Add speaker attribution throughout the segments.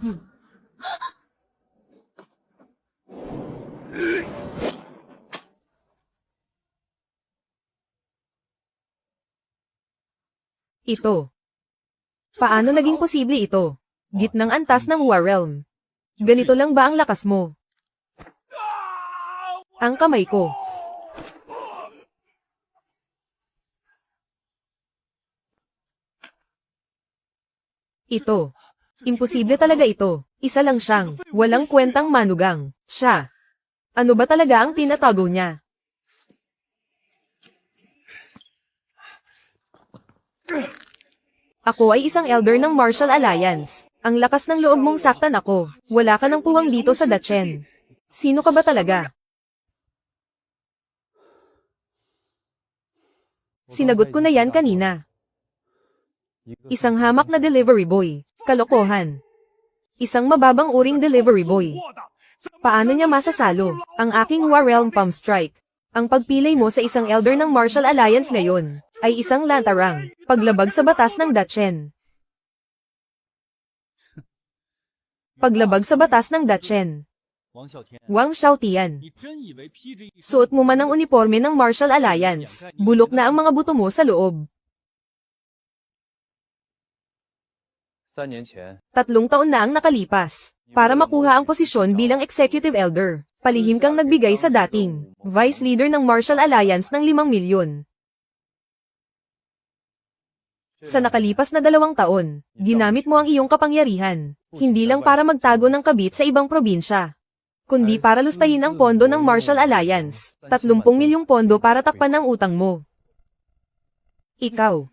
Speaker 1: Ito. Paano naging posible ito? Gitnang antas ng War Realm. Ganito lang ba ang lakas mo? Ang kamay ko. Ito. Imposible talaga ito. Isa lang siyang, walang kwentang manugang. Siya. Ano ba talaga ang tinatago niya? Ako ay isang elder ng Martial Alliance. Ang lakas ng loob mong saktan ako. Wala ka ng puwang dito sa Dachen. Sino ka ba talaga? Sinagot ko na yan kanina. Isang hamak na delivery boy. Kalokohan. Isang mababang uring delivery boy. Paano niya masasalo ang aking War Realm Palm Strike? Ang pagpilay mo sa isang elder ng Martial Alliance ngayon ay isang lantarang paglabag sa batas ng Dachen. Paglabag sa batas ng Dachen. Wang Xiaotian. Suot mo man ang uniforme ng Martial Alliance, bulok na ang mga buto mo sa loob.
Speaker 2: 3年前
Speaker 1: 3 taon na ang nakalipas. Para makuha ang posisyon bilang Executive Elder, palihim kang nagbigay sa dating Vice Leader ng Martial Alliance ng 5 milyon. Sa nakalipas na 2 taon, ginamit mo ang iyong kapangyarihan, hindi lang para magtago ng kabit sa ibang probinsya, kundi para lustahin ang pondo ng Martial Alliance, 30 milyong pondo para takpan ang utang mo. Ikaw.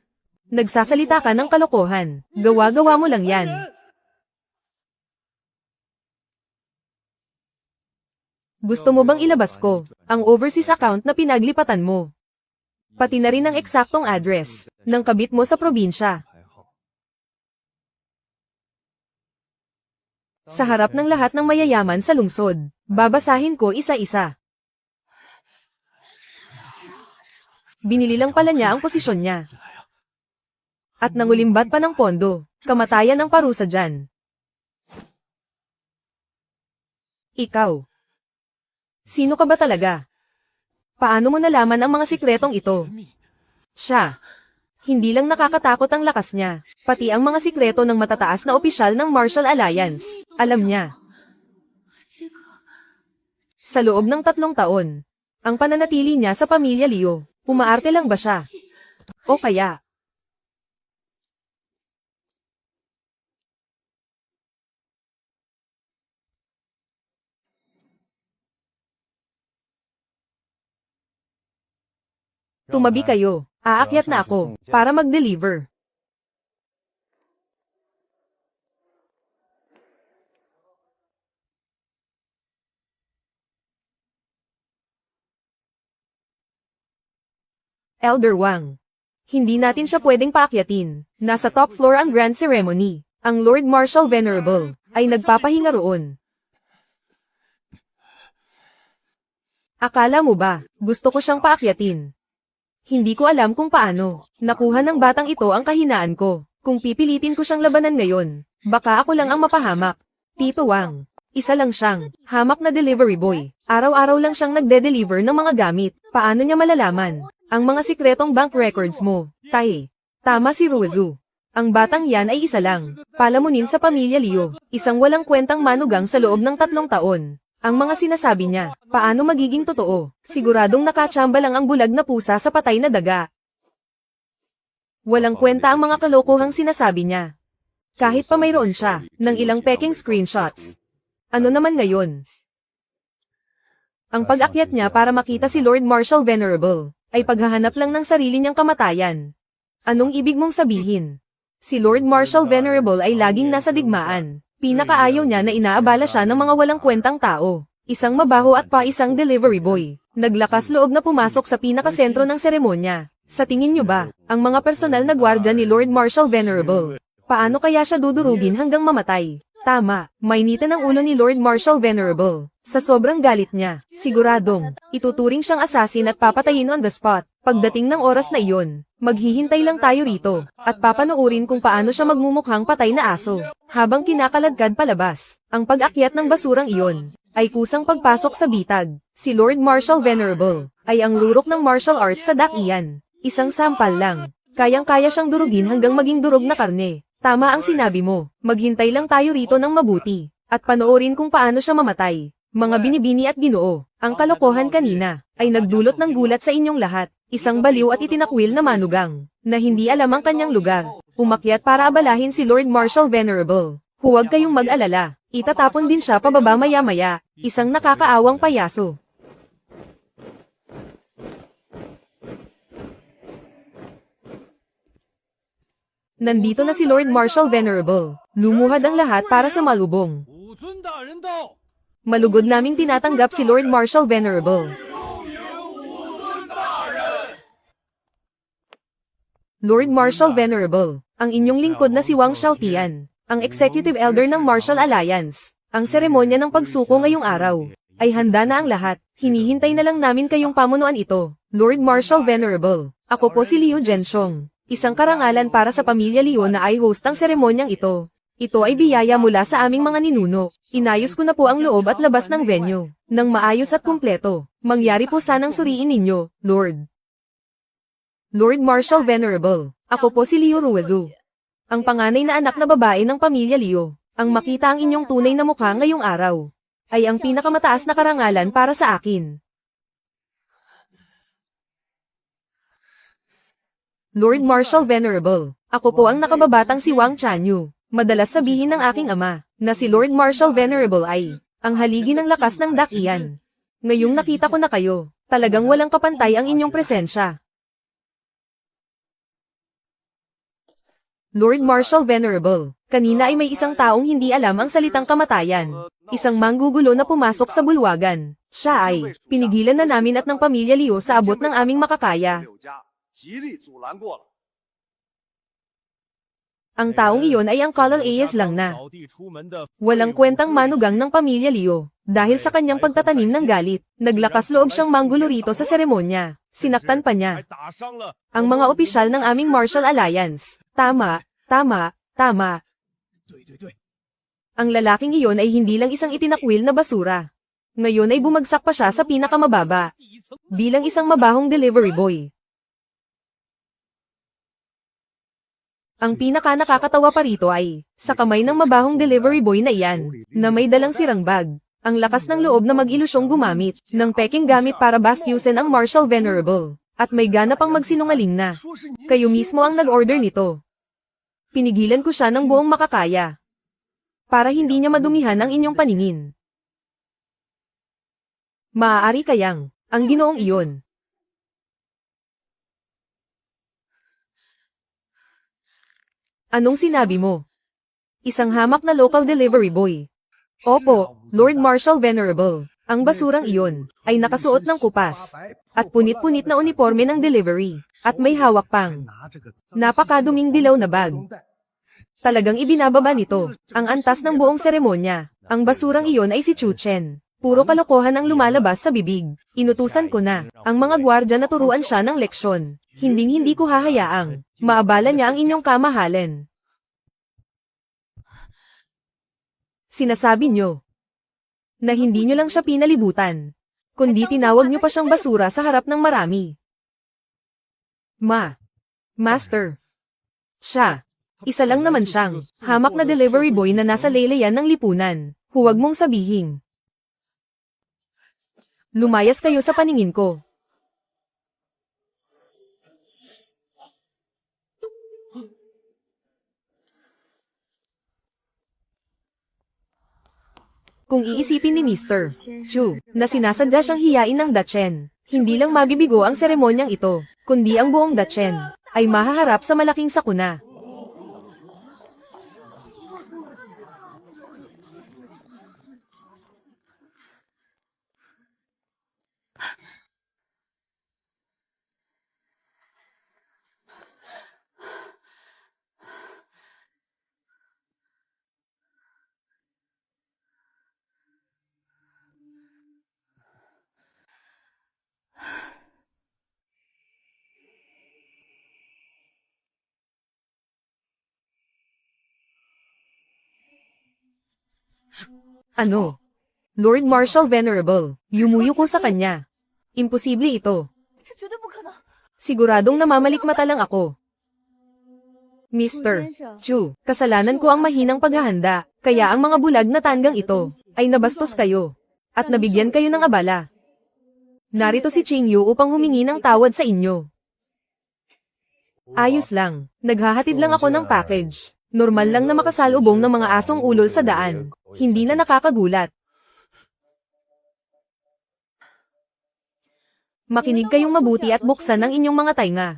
Speaker 1: Nagsasalita ka ng kalokohan. Gawa-gawa mo lang yan. Gusto mo bang ilabas ko ang overseas account na pinaglipatan mo? Pati na rin ang eksaktong address ng kabit mo sa probinsya. Sa harap ng lahat ng mayayaman sa lungsod, babasahin ko isa-isa. Binili lang pala niya ang posisyon niya. At nangulimbat pa ng pondo, kamatayan ang parusa dyan. Ikaw. Sino ka ba talaga? Paano mo nalaman ang mga sikretong ito? Siya. Hindi lang nakakatakot ang lakas niya, pati ang mga sikreto ng matataas na opisyal ng Martial Alliance, alam niya. Sa loob ng 3 taon, ang pananatili niya sa pamilya Liu, umaarte lang ba siya? O kaya, tumabi kayo, aakyat na ako, para mag-deliver. Elder Wang. Hindi natin siya pwedeng paakyatin. Nasa top floor ang grand ceremony. Ang Lord Marshal Venerable ay nagpapahinga roon. Akala mo ba, gusto ko siyang paakyatin? Hindi ko alam kung paano. Nakuha ng batang ito ang kahinaan ko. Kung pipilitin ko siyang labanan ngayon, baka ako lang ang mapahamak. Tito Wang. Isa lang siyang hamak na delivery boy. Araw-araw lang siyang nagde-deliver ng mga gamit. Paano niya malalaman ang mga sikretong bank records mo? Tay. Tama si Ruizu. Ang batang yan ay isa lang. Palamunin sa pamilya Liu. Isang walang kwentang manugang sa loob ng 3 taon. Ang mga sinasabi niya, paano magiging totoo? Siguradong nakatsamba lang ang bulag na pusa sa patay na daga. Walang kwenta ang mga kalokohang sinasabi niya. Kahit pa mayroon siya ng ilang peking screenshots. Ano naman ngayon? Ang pag-akyat niya para makita si Lord Marshal Venerable ay paghahanap lang ng sarili niyang kamatayan. Anong ibig mong sabihin? Si Lord Marshal Venerable ay laging nasa digmaan. Pinakaayaw niya na inaabala siya ng mga walang kwentang tao. Isang mabaho at pa isang delivery boy. Naglakas loob na pumasok sa pinakasentro ng seremonya. Sa tingin niyo ba, ang mga personal na gwardya ni Lord Marshal Venerable, paano kaya siya dudurugin hanggang mamatay? Tama, mainitan ang ulo ni Lord Marshal Venerable. Sa sobrang galit niya, siguradong, ituturing siyang assassin at papatayin on the spot. Pagdating ng oras na iyon, maghihintay lang tayo rito, at papanoorin kung paano siya magmumukhang patay na aso. Habang kinakaladkad palabas, ang pag-akyat ng basurang iyon, ay kusang pagpasok sa bitag. Si Lord Marshal Venerable, ay ang rurok ng martial arts sa dakian. Isang sampal lang, kayang-kaya siyang durugin hanggang maging durog na karne. Tama ang sinabi mo, maghintay lang tayo rito ng mabuti, at panoorin kung paano siya mamatay. Mga binibini at ginoo, ang kalokohan kanina, ay nagdulot ng gulat sa inyong lahat. Isang baliw at itinakwil na manugang, na hindi alam ang kanyang lugar, umakyat para abalahin si Lord Marshal Venerable. Huwag kayong mag-alala, itatapon din siya pababa maya-maya, isang nakakaawang payaso. Nandito na si Lord Marshal Venerable, lumuhad ang lahat para sa malubong. Malugod naming tinatanggap si Lord Marshal Venerable. Lord Marshal Venerable, ang inyong lingkod na si Wang Xiaotian, ang Executive Elder ng Martial Alliance. Ang seremonya ng pagsuko ngayong araw, ay handa na ang lahat. Hinihintay na lang namin kayong pamunuan ito. Lord Marshal Venerable, ako po si Liu Zhenxiong, isang karangalan para sa pamilya Liu na ay host ang seremonyang ito. Ito ay biyaya mula sa aming mga ninuno. Inayos ko na po ang loob at labas ng venue, nang maayos at kumpleto. Mangyari po sanang suriin ninyo, Lord. Lord Marshal Venerable, ako po si Liu Ruizu, ang panganay na anak na babae ng pamilya Liu. Ang makita ang inyong tunay na mukha ngayong araw, ay ang pinakamataas na karangalan para sa akin. Lord Marshal Venerable, ako po ang nakababatang si Wang Chanyu. Madalas sabihin ng aking ama, na si Lord Marshal Venerable ay, ang haligi ng lakas ng dakian. Ngayong nakita ko na kayo, talagang walang kapantay ang inyong presensya. Lord Marshal Venerable, kanina ay may isang taong hindi alam ang salitang kamatayan. Isang manggugulo na pumasok sa bulwagan. Siya ay, pinigilan na namin at ng pamilya Liu sa abot ng aming makakaya. Ang taong iyon ay ang Kalal Ayes lang na. Walang kwentang manugang ng pamilya Liu. Dahil sa kanyang pagtatanim ng galit, naglakas loob siyang manggulo rito sa seremonya. Sinaktan pa niya ang mga opisyal ng aming Martial Alliance. Tama, tama, tama. Ang lalaking iyon ay hindi lang isang itinakwil na basura. Ngayon ay bumagsak pa siya sa pinakamababa, bilang isang mabahong delivery boy. Ang pinaka nakakatawa pa rito ay, sa kamay ng mabahong delivery boy na iyan, na may dalang sirang bag. Ang lakas ng loob na mag-ilusyong gumamit, ng peking gamit para bastyusin ang Marshal Venerable. At may gana pang magsinungaling na. Kayo mismo ang nag-order nito. Pinigilan ko siya ng buong makakaya. Para hindi niya madumihan ang inyong paningin. Maaari kayang, ang ginoong iyon. Anong sinabi mo? Isang hamak na local delivery boy. Opo, Lord Marshal Venerable. Ang basurang iyon, ay nakasuot ng kupas, at punit-punit na uniforme ng delivery, at may hawak pang napakaduming dilaw na bag. Talagang ibinababa nito, ang antas ng buong seremonya. Ang basurang iyon ay si Chu Chen. Puro kalokohan ang lumalabas sa bibig. Inutusan ko na, ang mga gwardya na turuan siya ng leksyon. Hinding-hindi ko hahayaang, maabala niya ang inyong kamahalan. Sinasabi niyo, na hindi niyo lang siya pinalibutan, kundi tinawag niyo pa siyang basura sa harap ng marami. Master. Siya. Isa lang naman siyang, hamak na delivery boy na nasa laylayan ng lipunan. Huwag mong sabihin. Lumayas kayo sa paningin ko. Kung iisipin ni Mr. Chu, na sinasadya siyang hiyain ng Dachen, hindi lang mabibigo ang seremonyang ito, kundi ang buong Dachen, ay mahaharap sa malaking sakuna. Ano? Lord Marshal Venerable, yumuyo ko sa kanya. Imposible ito. Siguradong namamalikmata lang ako. Mr. Chu, kasalanan ko ang mahinang paghahanda, kaya ang mga bulag na tanggang ito, ay nabastos kayo. At nabigyan kayo ng abala. Narito si Qingyu upang humingi ng tawad sa inyo. Ayos lang, naghahatid lang ako ng package. Normal lang na makasalubong ng mga asong ulol sa daan. Hindi na nakakagulat. Makinig kayong mabuti at buksan ang inyong mga tainga.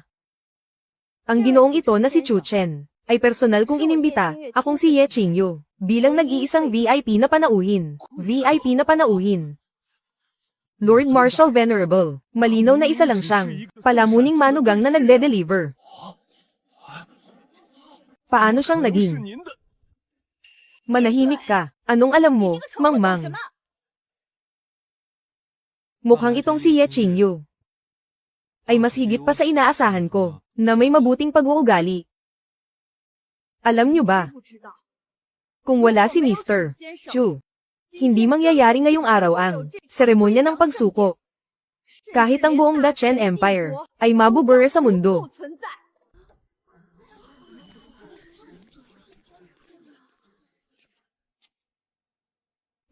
Speaker 1: Ang ginoong ito na si Chu Chen, ay personal kong inimbita, akong si Ye Qingyu, bilang nag-iisang VIP na panauhin. VIP na panauhin. Lord Marshal Venerable, malinaw na isa lang siyang, palamuning manugang na nagde-deliver. Paano siyang naging? Manahimik ka, anong alam mo, Mangmang? Mukhang itong si Ye Qingyu ay mas higit pa sa inaasahan ko, na may mabuting pag-uugali. Alam niyo ba? Kung wala si Mr. Chu, hindi mangyayari ngayong araw ang seremonya ng pagsuko. Kahit ang buong Dachen Empire ay mabubura sa mundo.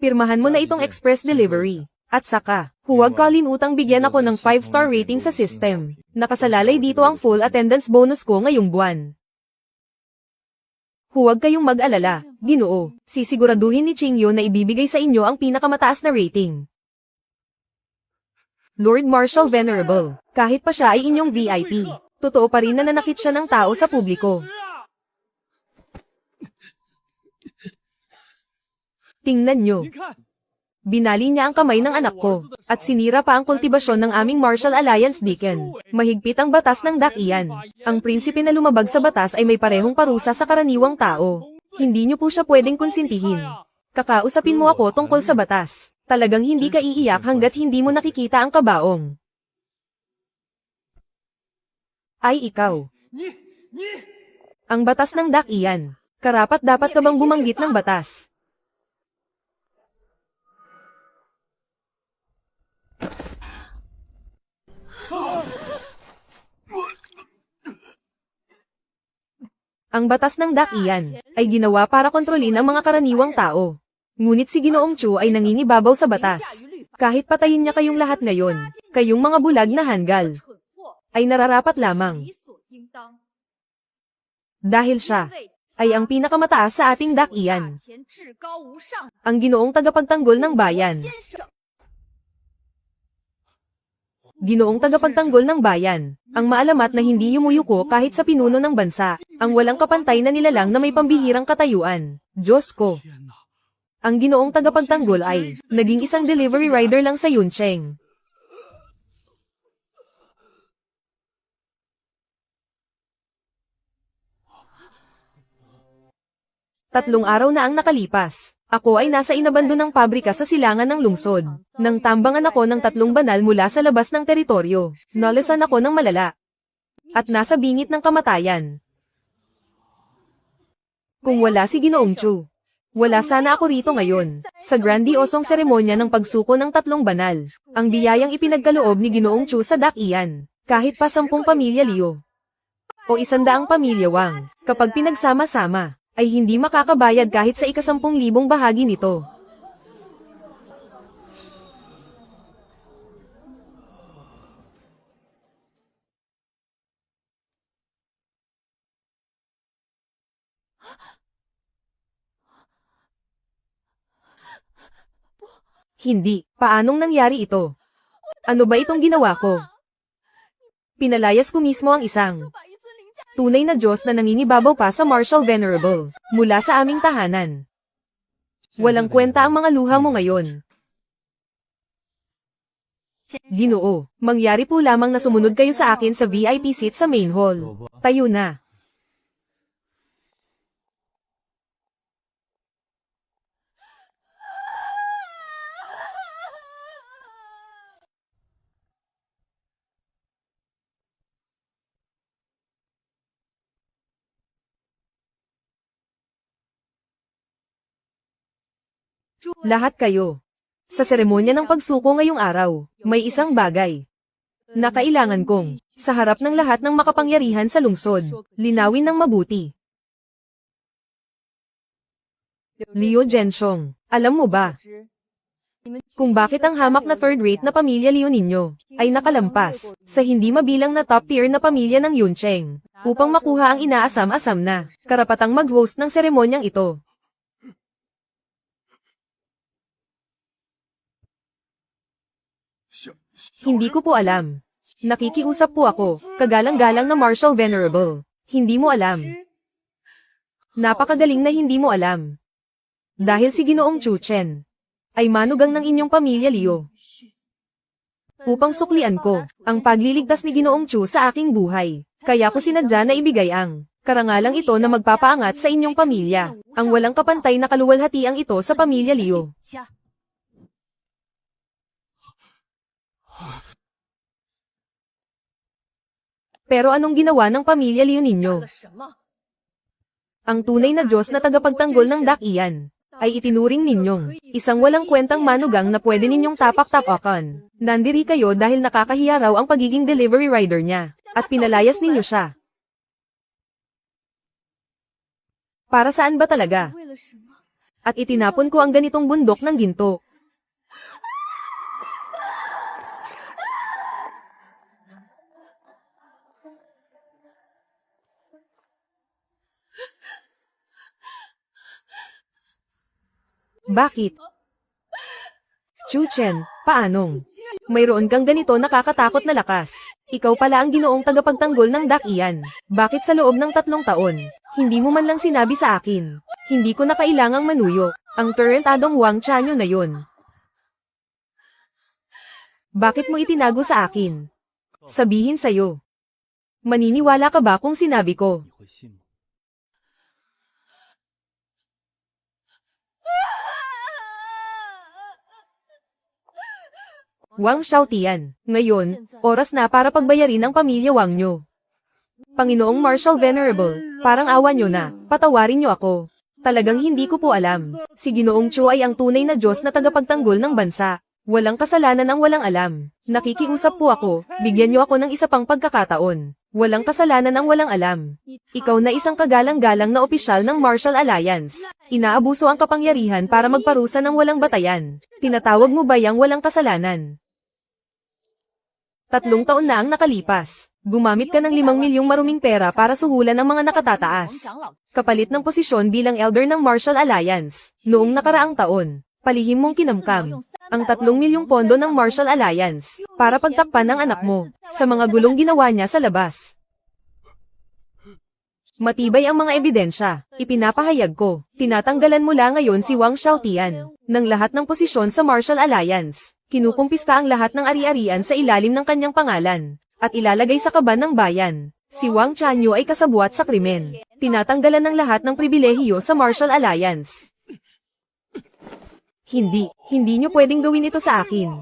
Speaker 1: Pirmahan mo na itong express delivery. At saka, huwag kalimutang bigyan ako ng 5-star rating sa system. Nakasalalay dito ang full attendance bonus ko ngayong buwan. Huwag kayong mag-alala, Ginoo. Sisiguraduhin ni Qingyu na ibibigay sa inyo ang pinakamataas na rating. Lord Marshal Venerable, kahit pa siya ay inyong VIP, totoo pa rin na nanakit siya ng tao sa publiko. Tingnan nyo. Binali niya ang kamay ng anak ko, at sinira pa ang kultibasyon ng aming Martial Alliance Deacon. Mahigpit ang batas ng Dakian. Ang prinsipe na lumabag sa batas ay may parehong parusa sa karaniwang tao. Hindi niyo po siya pwedeng konsintihin. Kakausapin mo ako tungkol sa batas. Talagang hindi ka iiyak hanggat hindi mo nakikita ang kabaong. Ay ikaw. Ang batas ng Dakian. Karapat dapat ka bang bumanggit ng batas? Ang batas ng Dakian ay ginawa para kontrolin ang mga karaniwang tao. Ngunit si Ginoong Chu ay nangingibabaw sa batas. Kahit patayin niya kayong lahat ngayon, kayong mga bulag na hanggal, ay nararapat lamang. Dahil siya ay ang pinakamataas sa ating Dakian. Ang Ginoong tagapagtanggol ng bayan. Ginoong tagapagtanggol ng bayan, ang maalamat na hindi yumuyuko kahit sa pinuno ng bansa, ang walang kapantay na nilalang na may pambihirang katayuan. Diyos ko! Ang Ginoong tagapagtanggol ay naging isang delivery rider lang sa Yuncheng. Tatlong araw na ang nakalipas. Ako ay nasa inabandonang pabrika sa silangan ng lungsod. Nang tambangan ako ng 3 banal mula sa labas ng teritoryo. Nalasan ako ng malala. At nasa bingit ng kamatayan. Kung wala si Ginoong Chu, wala sana ako rito ngayon, sa grandiosong seremonya ng pagsuko ng 3 banal. Ang biyayang ipinagkaloob ni Ginoong Chu sa Dakian, kahit pa 10 pamilya Liu. O 100 pamilya Wang, kapag pinagsama-sama, ay hindi makakabayad kahit sa 10,000 bahagi nito. Hindi, paanong nangyari ito? Ano ba itong ginawa ko? Pinalayas ko mismo ang isang tunay na Diyos na nangingibabaw pa sa Marshal Venerable, mula sa aming tahanan. Walang kwenta ang mga luha mo ngayon. Ginoo, mangyari po lamang na sumunod kayo sa akin sa VIP seat sa main hall. Tayo na. Lahat kayo. Sa seremonya ng pagsuko ngayong araw, may isang bagay na kailangan kong, sa harap ng lahat ng makapangyarihan sa lungsod, linawin ng mabuti. Liu Zhenxiong, alam mo ba kung bakit ang hamak na third-rate na pamilya Liu ninyo ay nakalampas sa hindi mabilang na top-tier na pamilya ng Yuncheng upang makuha ang inaasam-asam na karapatang mag-host ng seremonyang ito? Hindi ko po alam. Nakikiusap po ako, kagalang-galang na Marshal Venerable. Hindi mo alam. Napakagaling na hindi mo alam. Dahil si Ginoong Chu Chen ay manugang ng inyong pamilya Liu. Upang suklian ko ang pagliligtas ni Ginoong Chu sa aking buhay, kaya ko sinadya na ibigay ang karangalang ito na magpapaangat sa inyong pamilya, ang walang kapantay na kaluwalhatiang ito sa pamilya Liu. Pero anong ginawa ng pamilya Liu ninyo? Ang tunay na Diyos na tagapagtanggol ng dakian ay itinuring ninyong isang walang kwentang manugang na pwede ninyong tapak-tapakan. Nandiri kayo dahil nakakahiya raw ang pagiging delivery rider niya, at pinalayas ninyo siya. Para saan ba talaga? At itinapon ko ang ganitong bundok ng ginto. Bakit? Chu Chen, paanong? Mayroon kang ganito nakakatakot na lakas. Ikaw pala ang ginoong tagapagtanggol ng dakian. Bakit sa loob ng 3 taon, hindi mo man lang sinabi sa akin? Hindi ko na kailangang manuyo. Ang turentadong Wang Chanyo na yun. Bakit mo itinago sa akin? Sabihin sa'yo. Maniniwala ka ba kung sinabi ko?
Speaker 2: 你会信吗？
Speaker 1: Wang Xiaotian, ngayon, oras na para pagbayarin ang pamilya Wang nyo. Panginoong Marshal Venerable, parang awa nyo na, patawarin nyo ako. Talagang hindi ko po alam. Si Ginoong Chu ay ang tunay na Diyos na tagapagtanggol ng bansa. Walang kasalanan ang walang alam. Nakikiusap po ako, bigyan nyo ako ng isa pang pagkakataon. Walang kasalanan ang walang alam. Ikaw na isang kagalang-galang na opisyal ng Marshall Alliance. Inaabuso ang kapangyarihan para magparusa ng walang batayan. Tinatawag mo ba yang walang kasalanan? 3 taon na ang nakalipas. Gumamit ka ng 5 milyong maruming pera para suhulan ang mga nakatataas. Kapalit ng posisyon bilang elder ng Marshall Alliance. Noong nakaraang taon, palihim mong kinamkam ang 3 milyong pondo ng Marshall Alliance para pagtakpan ng anak mo sa mga gulong ginawa niya sa labas. Matibay ang mga ebidensya. Ipinapahayag ko, tinatanggalan mula ngayon si Wang Xiaotian ng lahat ng posisyon sa Marshall Alliance. Kinukumpiska ang lahat ng ari-arian sa ilalim ng kanyang pangalan at ilalagay sa kaban ng bayan. Si Wang Chanyo ay kasabwat sa krimen. Tinatanggalan ng lahat ng pribilehiyo sa Marshall Alliance. Hindi nyo pwedeng gawin ito sa akin.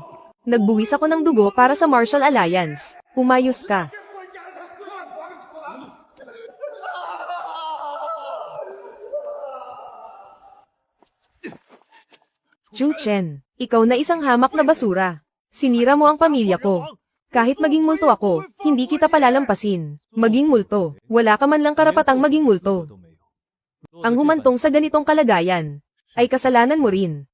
Speaker 1: Nagbuwis ako ng dugo para sa Marshall Alliance. Umayos ka. Chu Chen, ikaw na isang hamak na basura. Sinira mo ang pamilya ko. Kahit maging multo ako, hindi kita palalampasin. Maging multo, wala ka man lang karapatang maging multo.
Speaker 2: 都没有。
Speaker 1: Ang humantong sa ganitong kalagayan, ay kasalanan mo rin.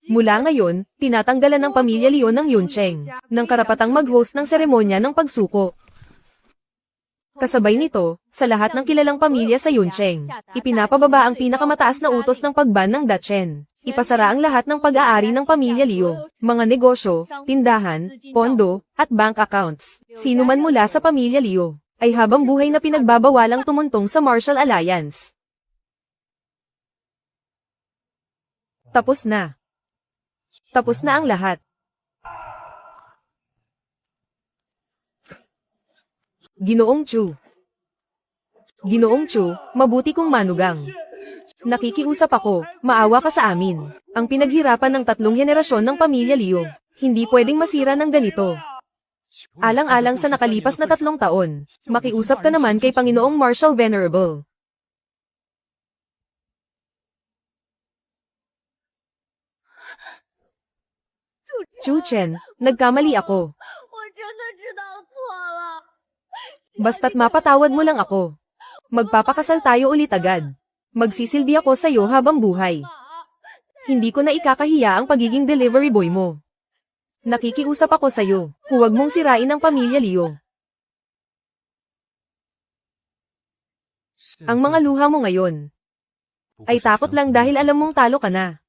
Speaker 1: Mula ngayon, tinatanggalan ng pamilya Liu ng Yuncheng ng karapatang mag-host ng seremonya ng pagsuko. Kasabay nito, sa lahat ng kilalang pamilya sa Yuncheng, ipinapababa ang pinakamataas na utos ng pagban ng Dachen. Ipasara ang lahat ng pag-aari ng pamilya Liu, mga negosyo, tindahan, pondo, at bank accounts. Sino man mula sa pamilya Liu, ay habang buhay na pinagbabawalang tumuntong sa Marshall Alliance. Tapos na. Tapos na ang lahat. Ginoong Chu. Ginoong Chu, mabuti kong manugang. Nakikiusap ako, maawa ka sa amin. Ang pinaghirapan ng 3 henerasyon ng pamilya Liu, hindi pwedeng masira ng ganito. Alang-alang sa nakalipas na 3 taon, makiusap ka naman kay Panginoong Marshall Venerable. Chu Chen, nagkamali ako.
Speaker 3: 我真的知道错了。
Speaker 1: Basta't mapatawad mo lang ako. Magpapakasal tayo ulit agad. Magsisilbi ako sa'yo habang buhay. Hindi ko na ikakahiya ang pagiging delivery boy mo. Nakikiusap ako sa'yo, huwag mong sirain ang pamilya Liu. Ang mga luha mo ngayon ay takot lang dahil alam mong talo ka na.